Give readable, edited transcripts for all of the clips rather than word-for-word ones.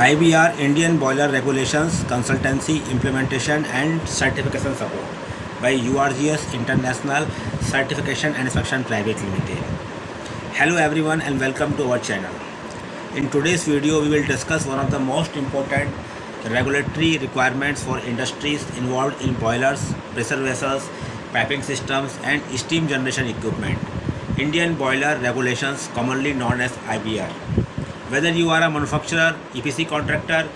IBR Indian Boiler Regulations Consultancy Implementation and Certification Support by URGS International Certification and Inspection Private Limited. Hello everyone and welcome to our channel. In today's video we will discuss one of the most important regulatory requirements for industries involved in boilers, pressure vessels, piping systems and steam generation equipment. Indian Boiler Regulations, commonly known as IBR. Whether you are a manufacturer, EPC contractor,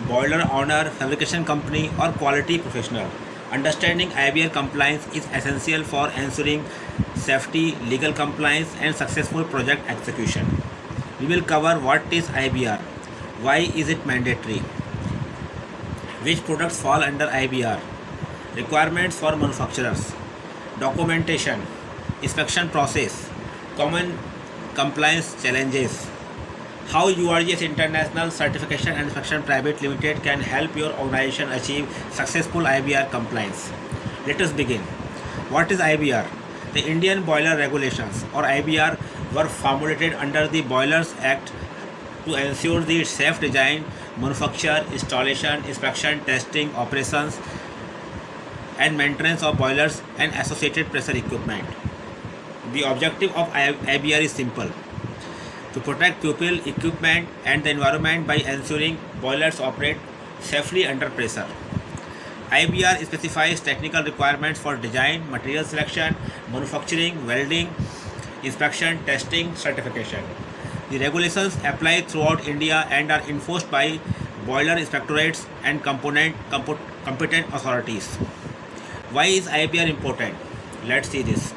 boiler owner, fabrication company or quality professional, understanding IBR compliance is essential for ensuring safety, legal compliance and successful project execution. We will cover what is IBR, why is it mandatory, which products fall under IBR, requirements for manufacturers, documentation, inspection process, common compliance challenges, how URGS International Certification and Inspection Private Limited can help your organization achieve successful IBR compliance. Let us begin. What is IBR? The Indian Boiler Regulations or IBR were formulated under the Boilers Act to ensure the safe design, manufacture, installation, inspection, testing, operations and maintenance of boilers and associated pressure equipment. The objective of IBR is simple: to protect people, equipment and the environment by ensuring boilers operate safely under pressure. IBR specifies technical requirements for design, material selection, manufacturing, welding, inspection, testing, certification. The regulations apply throughout India and are enforced by boiler inspectorates and competent authorities. Why is IBR important? Let's see this.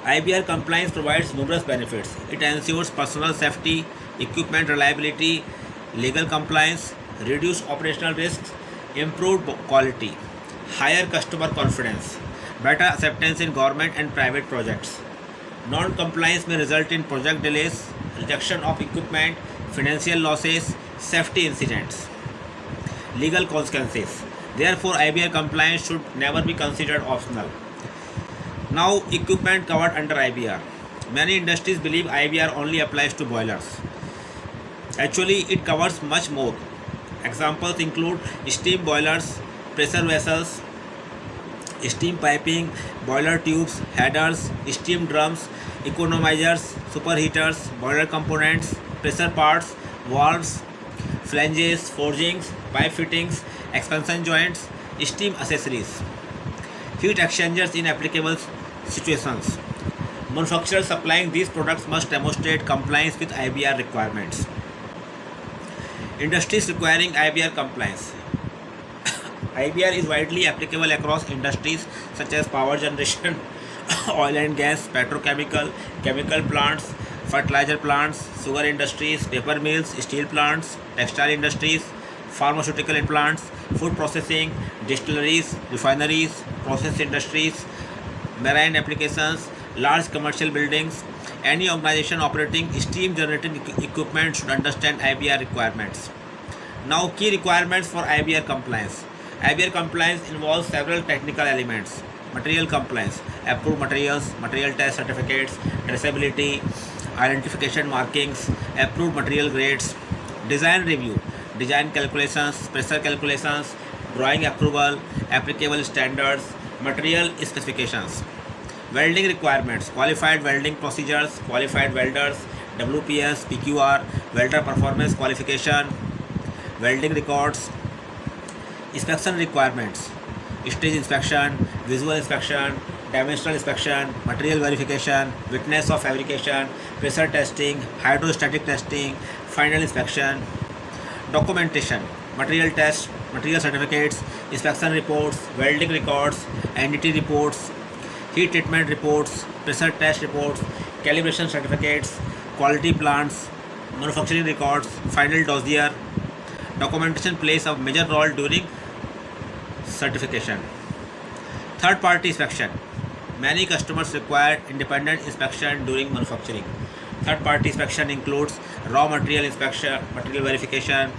IBR compliance provides numerous benefits. It ensures personal safety, equipment reliability, legal compliance, reduced operational risks, improved quality, higher customer confidence, better acceptance in government and private projects. Non-compliance may result in project delays, rejection of equipment, financial losses, safety incidents. Legal consequences. Therefore, IBR compliance should never be considered optional. Now, equipment covered under IBR. Many industries believe IBR only applies to boilers. Actually, it covers much more. Examples include steam boilers, pressure vessels, steam piping, boiler tubes, headers, steam drums, economizers, superheaters, boiler components, pressure parts, valves, flanges, forgings, pipe fittings, expansion joints, steam accessories, heat exchangers in applicable situations. Manufacturers supplying these products must demonstrate compliance with IBR requirements. Industries requiring IBR compliance. IBR is widely applicable across industries such as power generation, oil and gas, petrochemical, chemical plants, fertilizer plants, sugar industries, paper mills, steel plants, textile industries, pharmaceutical plants, food processing, distilleries, refineries, process industries, marine applications, large commercial buildings. Any organization operating steam generating equipment should understand IBR requirements. Now, key requirements for IBR compliance. IBR compliance involves several technical elements. Material compliance, approved materials, material test certificates, traceability, identification markings, approved material grades. Design review, design calculations, pressure calculations, drawing approval, applicable standards, material specifications. Welding requirements, qualified welding procedures, qualified welders, WPS, PQR, welder performance qualification, welding records. Inspection requirements, stage inspection, visual inspection, dimensional inspection, material verification, witness of fabrication, pressure testing, hydrostatic testing, final inspection. Documentation, material tests, material certificates, inspection reports, welding records, entity reports, heat treatment reports, pressure test reports, calibration certificates, quality plans, manufacturing records, final dossier. Documentation plays a major role during certification. Third party inspection. Many customers require independent inspection during manufacturing. Third party inspection includes raw material inspection, material verification,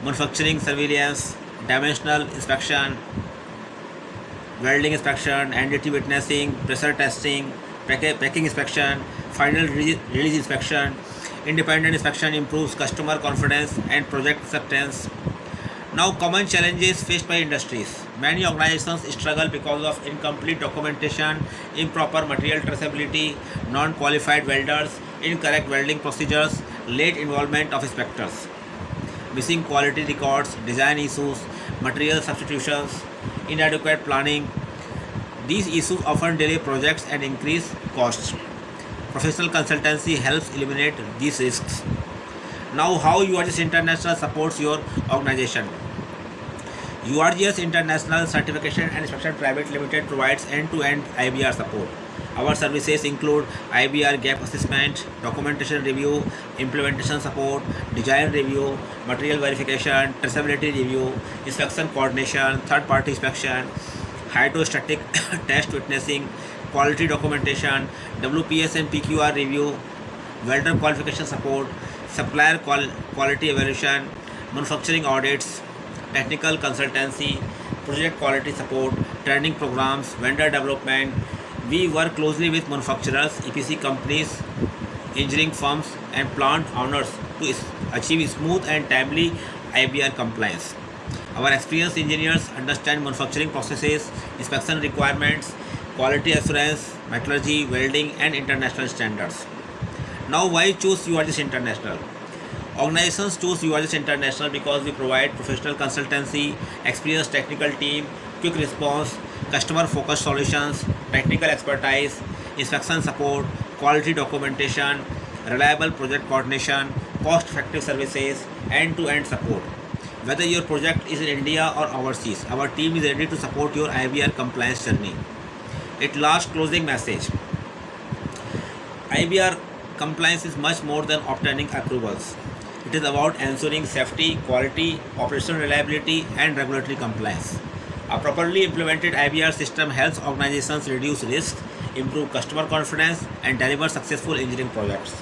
manufacturing surveillance, dimensional inspection, welding inspection, NDT witnessing, pressure testing, packing inspection, final release inspection, Independent inspection improves customer confidence and project acceptance. Now, common challenges faced by industries. Many organizations struggle because of incomplete documentation, improper material traceability, non-qualified welders, incorrect welding procedures, late involvement of inspectors, missing quality records, design issues, material substitutions, inadequate planning. These issues often delay projects and increase costs. Professional consultancy helps eliminate these risks. Now, how URGS International supports your organization. URGS International Certification and Inspection Private Limited provides end-to-end IBR support. Our services include IBR gap assessment, documentation review, implementation support, design review, material verification, traceability review, inspection coordination, third-party inspection, hydrostatic test witnessing, quality documentation, WPS and PQR review, welder qualification support, supplier quality evaluation, manufacturing audits, technical consultancy, project quality support, training programs, vendor development. We work closely with manufacturers, EPC companies, engineering firms, and plant owners to achieve smooth and timely IBR compliance. Our experienced engineers understand manufacturing processes, inspection requirements, quality assurance, metallurgy, welding, and international standards. Now, why choose URGS International? Organizations choose URGS International because we provide professional consultancy, experienced technical team, quick response, customer-focused solutions, technical expertise, inspection support, quality documentation, reliable project coordination, cost-effective services, end-to-end support. Whether your project is in India or overseas, our team is ready to support your IBR compliance journey. At last, closing message. IBR compliance is much more than obtaining approvals. It is about ensuring safety, quality, operational reliability, and regulatory compliance. A properly implemented IBR system helps organizations reduce risk, improve customer confidence, and deliver successful engineering projects.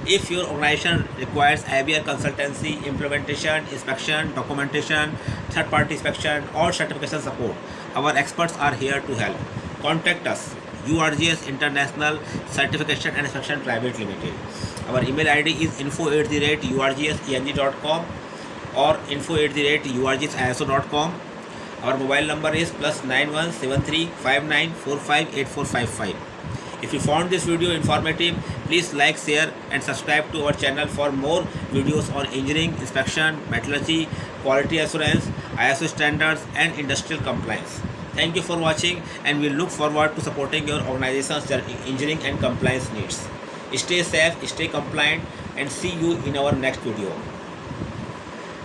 If your organization requires IBR consultancy, implementation, inspection, documentation, third-party inspection, or certification support, our experts are here to help. Contact us, URGS International Certification and Inspection Private Limited. Our email ID is info@urgseng.com or info@urgsiso.com. Our mobile number is +917359458455. If you found this video informative, please like, share, and subscribe to our channel for more videos on engineering, inspection, metallurgy, quality assurance, ISO standards, and industrial compliance. Thank you for watching, and we look forward to supporting your organization's engineering and compliance needs. Stay safe, stay compliant, and see you in our next video.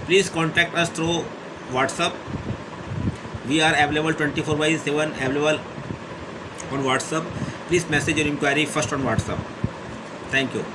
Please contact us through WhatsApp. We are available 24/7, available on WhatsApp. Please message your inquiry first on WhatsApp. Thank you.